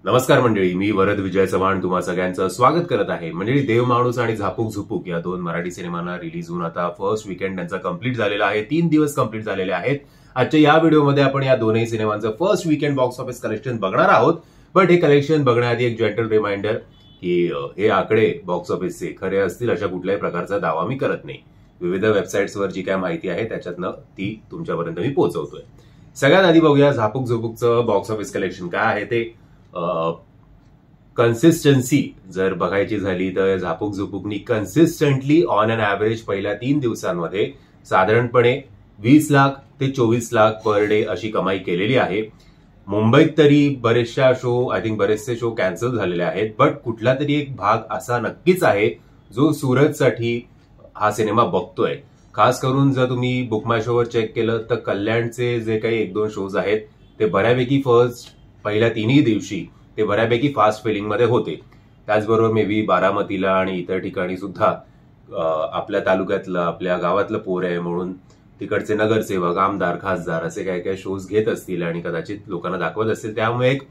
नमस्कार मंडळी, मी वरद विजय चव्हाण तुम्हा सगळ्यांचं स्वागत करत आहे. मंडळी, देव माणूस आणि झापूक झुपूक या दोन मराठी सिनेमांना रिलीज होऊन आता फर्स्ट वीकेंड त्यांचा कंप्लीट झालेला आहे. 3 दिवस कंप्लीट झालेले आहेत. आजच्या या व्हिडिओमध्ये आपण या दोनही सिनेमांचं first weekend box office collection बघणार आहोत. बट हे कलेक्शन बघण्याआधी एक जेंटल रिमाइंडर की हे आकडे बॉक्स ऑफिसचे खरे असतील अशा कुठल्याही प्रकारचा दावा मी करत नाही. विविध वेबसाईट्सवर जी काय माहिती आहे त्याच्यातनं ती तुमच्यापर्यंत मी पोहोचवतोय. सगळ्यात आधी बघूया झापूक झुपूकचं बॉक्स ऑफिस कलेक्शन काय आहे ते. कन्सिस्टन्सी जर बघायची झाली तर Zapuk झुपूकनी consistently on an average पहिल्या 3 दिवसांमध्ये साधारणपणे 20 लाख ते 24 लाख पर डे अशी कमाई केलेली आहे. मुंबईत तरी बरेचसे शो कॅन्सल झालेले आहेत. बट कुठला तरी एक भाग असा नक्कीच आहे जो सुरतसाठी हा सिनेमा बघतोय. खास करून जर तुम्ही बुक माय शोवर चेक केलं तर कल्याणचे जे काही 1-2 शोज आहेत ते बऱ्यापैकी पहिल्या 3ही दिवशी ते बऱ्यापैकी फास्ट फिलिंग मध्ये होते. त्याचबरोबर मे बी बारामतीला आणि इतर ठिकाणी सुद्धा आपल्या तालुक्यातलं आपल्या गावातलं पोर आहे म्हणून तिकडचे नगरसेवक, आमदार, खासदार असे काही काही शोज घेत असतील आणि कदाचित लोकांना दाखवत असतील. त्यामुळे एक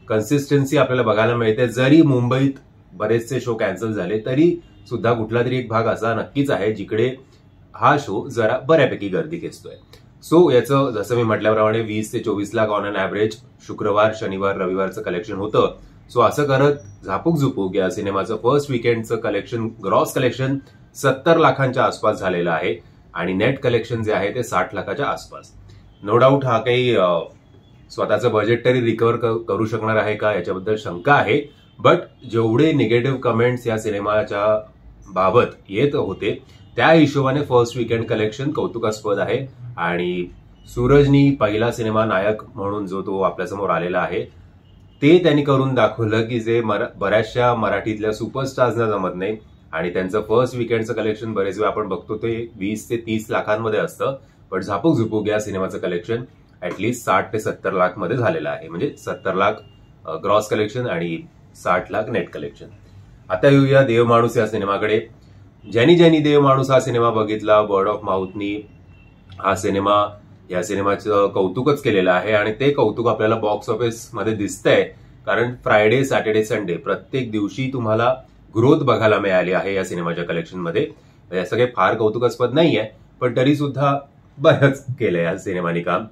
कन्सिस्टन्सी आपल्याला बघायला मिळते. जरी मुंबईत बरेचसे शो कॅन्सल झाले तरी सुद्धा कुठला तरी एक भाग असा नक्कीच आहे जिकडे हा शो जरा बऱ्यापैकी गर्दी खेचतोय. सो याचं जसं मी म्हटल्याप्रमाणे 20 ते 24 लाख ऑन अन ॲव्हरेज शुक्रवार, शनिवार, रविवारचं कलेक्शन होतं. सो असं करत झापूक झुपूक या सिनेमाचं फर्स्ट वीकेंडचं कलेक्शन, ग्रॉस कलेक्शन 70 लाखांच्या आसपास झालेलं आहे आणि नेट कलेक्शन जे आहे ते 60 लाखाच्या आसपास. नो डाऊट हा काही स्वतःचं बजेट तरी रिकव्हर करू शकणार आहे का याच्याबद्दल शंका आहे. बट जेवढे निगेटिव्ह कमेंट्स या सिनेमाच्या बाबत येत होते त्या हिशोबाने फर्स्ट वीकेंड कलेक्शन कौतुकास्पद आहे. आणि सूरजनी पहिला सिनेमा नायक म्हणून जो तो आपल्यासमोर आलेला आहे ते त्यांनी करून दाखवलं की जे बऱ्याचशा मराठीतल्या सुपरस्टार्सना जमत नाही. आणि त्यांचं फर्स्ट वीकेंडचं कलेक्शन बरेच वेळा आपण बघतो ते 20 ते 30 लाखांमध्ये असतं. पण झापूक झुपूक या सिनेमाचं कलेक्शन ऍटलीस्ट 60 ते 70 लाख मध्ये झालेलं आहे. म्हणजे 70 लाख ग्रॉस कलेक्शन आणि 60 लाख नेट कलेक्शन. आता येऊया देव माणूस या सिनेमाकडे. ज्यांनी देव माणूस हा सिनेमा बघितला, वर्ड ऑफ माउथनी या सिनेमाचं कौतुकच केलेलं आहे आणि ते कौतुक आपल्याला बॉक्स ऑफिस मध्ये दिसतंय. कारण फ्रायडे, सॅटर्डे, संडे प्रत्येक दिवशी तुम्हाला ग्रोथ बघायला मिळाली आहे या सिनेमाच्या कलेक्शनमध्ये. याचं काही फार कौतुकास्पद नाहीये पण तरी सुद्धा बरंच केलंय या सिनेमाने काम.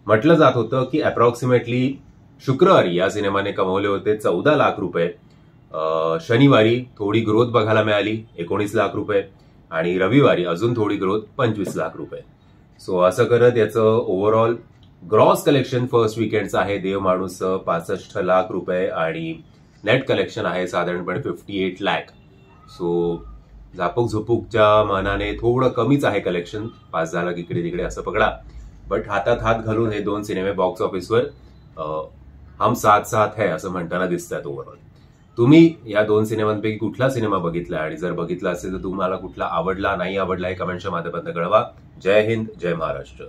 म्हटलं जात होतं की अप्रॉक्सिमेटली शुक्रवारी या सिनेमाने कमवले होते 14 लाख रुपये. शनिवारी थोडी ग्रोथ बघायला मिळाली 19 लाख रुपये आणि रविवारी अजून थोडी ग्रोथ 25 लाख रुपये. सो असं करत याचं ओव्हरऑल ग्रॉस कलेक्शन फर्स्ट वीकेंडचं आहे देव माणूस 65 लाख रुपये आणि नेट कलेक्शन आहे साधारणपणे 58 लाख. सो झापूक झुपूकच्या मानाने थोडं कमीच आहे कलेक्शन, 5-10 लाख इकडे तिकडे असं पकडा. बट हातात हात घालून हे दोन सिनेमे बॉक्स ऑफिसवर हम साथ साथ है असं म्हणताना दिसतात ओव्हरऑल. तुम्ही या 2 सिनेमांपैकी कुठला सिनेमा बघितला आणि जर बघितला असेल तर तुम्हाला कुठला आवडला, नाही आवडला हे कमेंटच्या माध्यमातून कळवा. जय हिंद, जय महाराष्ट्र.